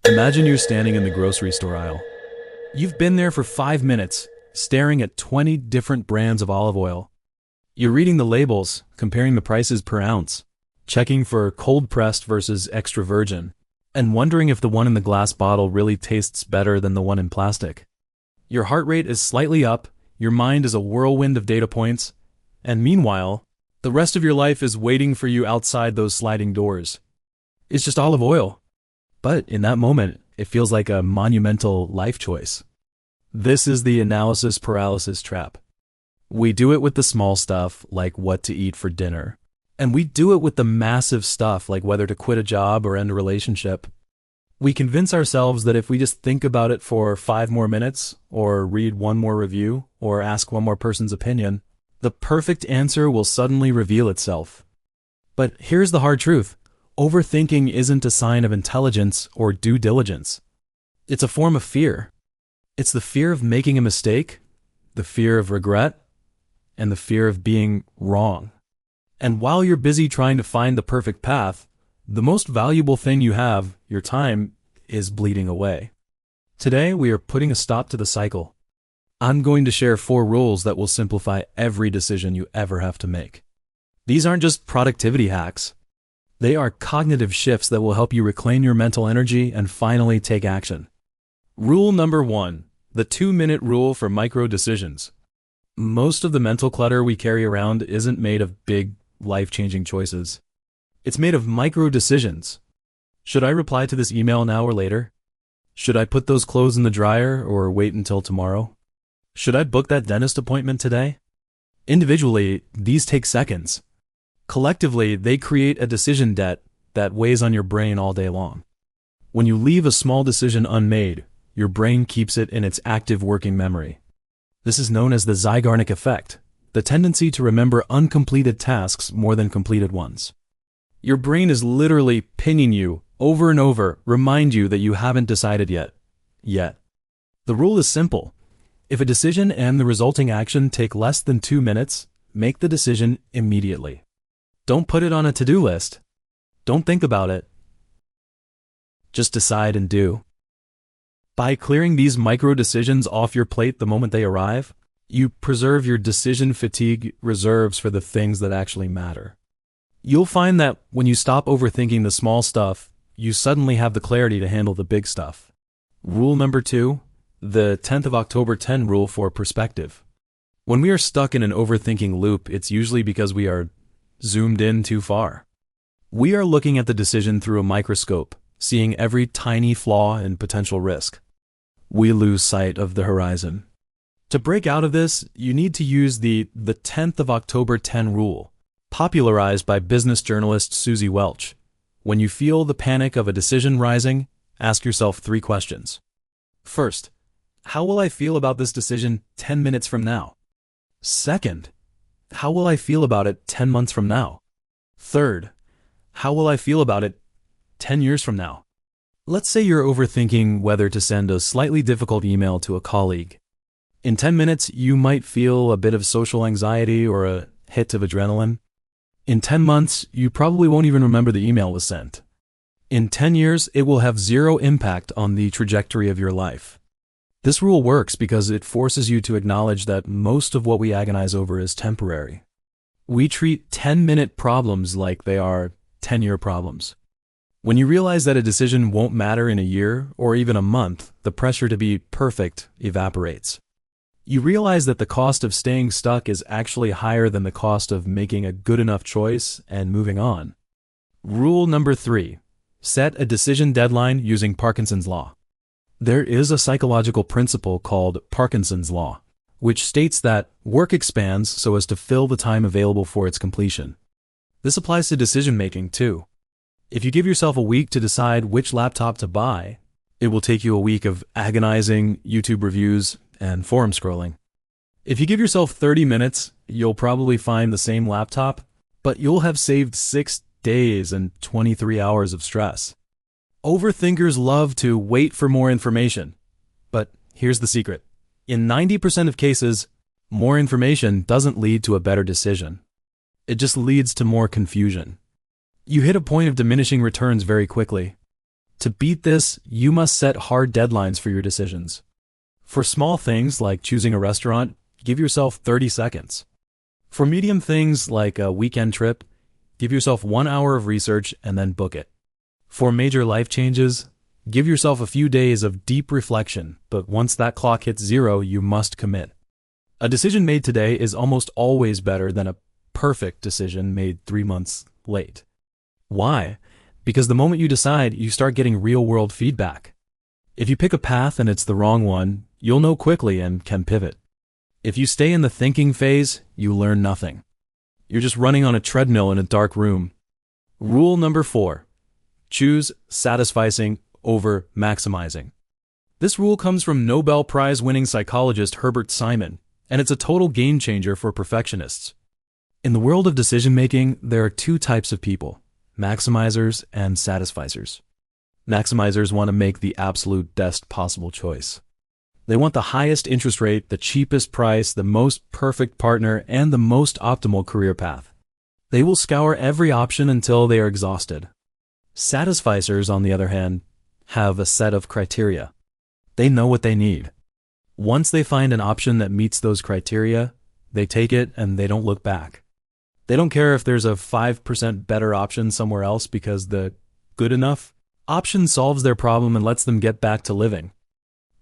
Imagine you're standing in the grocery store aisle. You've been there for 5 minutes, staring at 20 different brands of olive oil. You're reading the labels, comparing the prices per ounce, checking for cold-pressed versus extra virgin, and wondering if the one in the glass bottle really tastes better than the one in plastic. Your heart rate is slightly up, your mind is a whirlwind of data points, and meanwhile, the rest of your life is waiting for you outside those sliding doors. It's just olive oil. But in that moment, it feels like a monumental life choice. This is the analysis paralysis trap. We do it with the small stuff, like what to eat for dinner. And we do it with the massive stuff, like whether to quit a job or end a relationship. We convince ourselves that if we just think about it for 5 more minutes, or read one more review, or ask one more person's opinion, the perfect answer will suddenly reveal itself. But here's the hard truth. Overthinking isn't a sign of intelligence or due diligence. It's a form of fear. It's the fear of making a mistake, the fear of regret, and the fear of being wrong. And while you're busy trying to find the perfect path, the most valuable thing you have, your time, is bleeding away. Today, we are putting a stop to the cycle. I'm going to share 4 rules that will simplify every decision you ever have to make. These aren't just productivity hacks. They are cognitive shifts that will help you reclaim your mental energy and finally take action. Rule number 1, the 2-minute rule for micro decisions. Most of the mental clutter we carry around isn't made of big, life-changing choices. It's made of micro decisions. Should I reply to this email now or later? Should I put those clothes in the dryer or wait until tomorrow? Should I book that dentist appointment today? Individually, these take seconds. Collectively, they create a decision debt that weighs on your brain all day long. When you leave a small decision unmade, your brain keeps it in its active working memory. This is known as the Zeigarnik effect, the tendency to remember uncompleted tasks more than completed ones. Your brain is literally pinging you over and over, remind you that you haven't decided yet. The rule is simple. If a decision and the resulting action take less than 2 minutes, make the decision immediately. Don't put it on a to-do list. Don't think about it. Just decide and do. By clearing these micro decisions off your plate the moment they arrive, you preserve your decision fatigue reserves for the things that actually matter. You'll find that when you stop overthinking the small stuff, you suddenly have the clarity to handle the big stuff. Rule number 2, the 10th of October 10 rule for perspective. When we are stuck in an overthinking loop, it's usually because we are zoomed in too far. We are looking at the decision through a microscope, seeing every tiny flaw and potential risk. We lose sight of the horizon. To break out of this, you need to use the 10th of October 10 rule, popularized by business journalist Susie Welch. When you feel the panic of a decision rising, ask yourself 3 questions. First, how will I feel about this decision 10 minutes from now? Second, how will I feel about it 10 months from now? Third, how will I feel about it 10 years from now? Let's say you're overthinking whether to send a slightly difficult email to a colleague. In 10 minutes, you might feel a bit of social anxiety or a hit of adrenaline. In 10 months, you probably won't even remember the email was sent. In 10 years, it will have 0 impact on the trajectory of your life. This rule works because it forces you to acknowledge that most of what we agonize over is temporary. We treat 10-minute problems like they are 10-year problems. When you realize that a decision won't matter in a year or even a month, the pressure to be perfect evaporates. You realize that the cost of staying stuck is actually higher than the cost of making a good enough choice and moving on. Rule number 3, set a decision deadline using Parkinson's law. There is a psychological principle called Parkinson's law, which states that work expands so as to fill the time available for its completion. This applies to decision-making too. If you give yourself a week to decide which laptop to buy, it will take you a week of agonizing YouTube reviews and forum scrolling. If you give yourself 30 minutes, you'll probably find the same laptop, but you'll have saved 6 days and 23 hours of stress. Overthinkers love to wait for more information. But here's the secret. In 90% of cases, more information doesn't lead to a better decision. It just leads to more confusion. You hit a point of diminishing returns very quickly. To beat this, you must set hard deadlines for your decisions. For small things like choosing a restaurant, give yourself 30 seconds. For medium things like a weekend trip, give yourself 1 hour of research and then book it. For major life changes, give yourself a few days of deep reflection, but once that clock hits 0, you must commit. A decision made today is almost always better than a perfect decision made 3 months late. Why? Because the moment you decide, you start getting real-world feedback. If you pick a path and it's the wrong one, you'll know quickly and can pivot. If you stay in the thinking phase, you learn nothing. You're just running on a treadmill in a dark room. Rule number 4. Choose satisficing over maximizing. This rule comes from Nobel Prize-winning psychologist Herbert Simon, and it's a total game changer for perfectionists. In the world of decision-making, there are 2 types of people: maximizers and satisficers. Maximizers want to make the absolute best possible choice. They want the highest interest rate, the cheapest price, the most perfect partner, and the most optimal career path. They will scour every option until they are exhausted. Satisficers, on the other hand, have a set of criteria. They know what they need. Once they find an option that meets those criteria, they take it and they don't look back. They don't care if there's a 5% better option somewhere else because the good enough option solves their problem and lets them get back to living.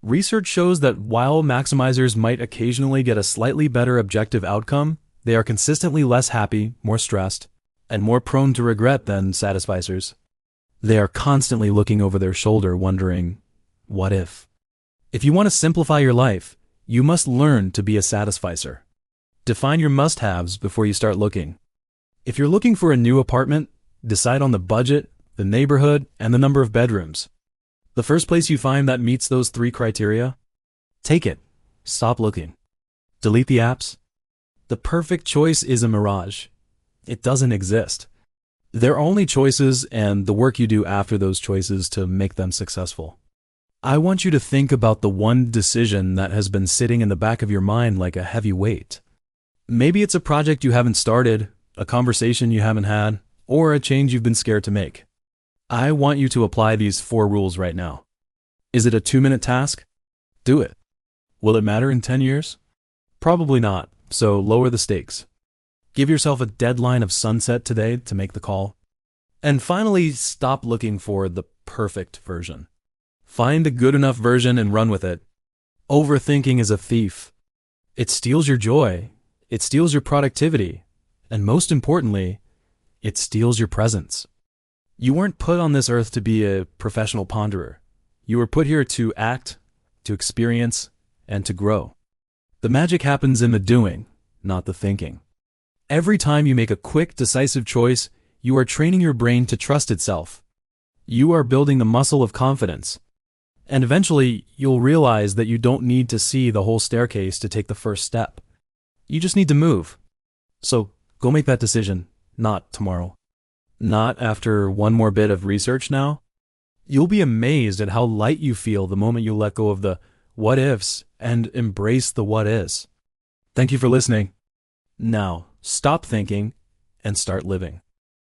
Research shows that while maximizers might occasionally get a slightly better objective outcome, they are consistently less happy, more stressed, and more prone to regret than satisficers. They are constantly looking over their shoulder wondering, what if? If you want to simplify your life, you must learn to be a satisficer. Define your must-haves before you start looking. If you're looking for a new apartment, decide on the budget, the neighborhood, and the number of bedrooms. The first place you find that meets those 3 criteria, take it. Stop looking. Delete the apps. The perfect choice is a mirage. It doesn't exist. There are only choices and the work you do after those choices to make them successful. I want you to think about the one decision that has been sitting in the back of your mind like a heavy weight. Maybe it's a project you haven't started, a conversation you haven't had, or a change you've been scared to make. I want you to apply these 4 rules right now. Is it a 2-minute task? Do it. Will it matter in 10 years? Probably not, so lower the stakes. Give yourself a deadline of sunset today to make the call. And finally, stop looking for the perfect version. Find a good enough version and run with it. Overthinking is a thief. It steals your joy, it steals your productivity, and most importantly, it steals your presence. You weren't put on this earth to be a professional ponderer. You were put here to act, to experience, and to grow. The magic happens in the doing, not the thinking. Every time you make a quick, decisive choice, you are training your brain to trust itself. You are building the muscle of confidence. And eventually, you'll realize that you don't need to see the whole staircase to take the first step. You just need to move. So, go make that decision, not tomorrow. Not after one more bit of research now. You'll be amazed at how light you feel the moment you let go of the what ifs and embrace the what is. Thank you for listening. Now, stop thinking and start living.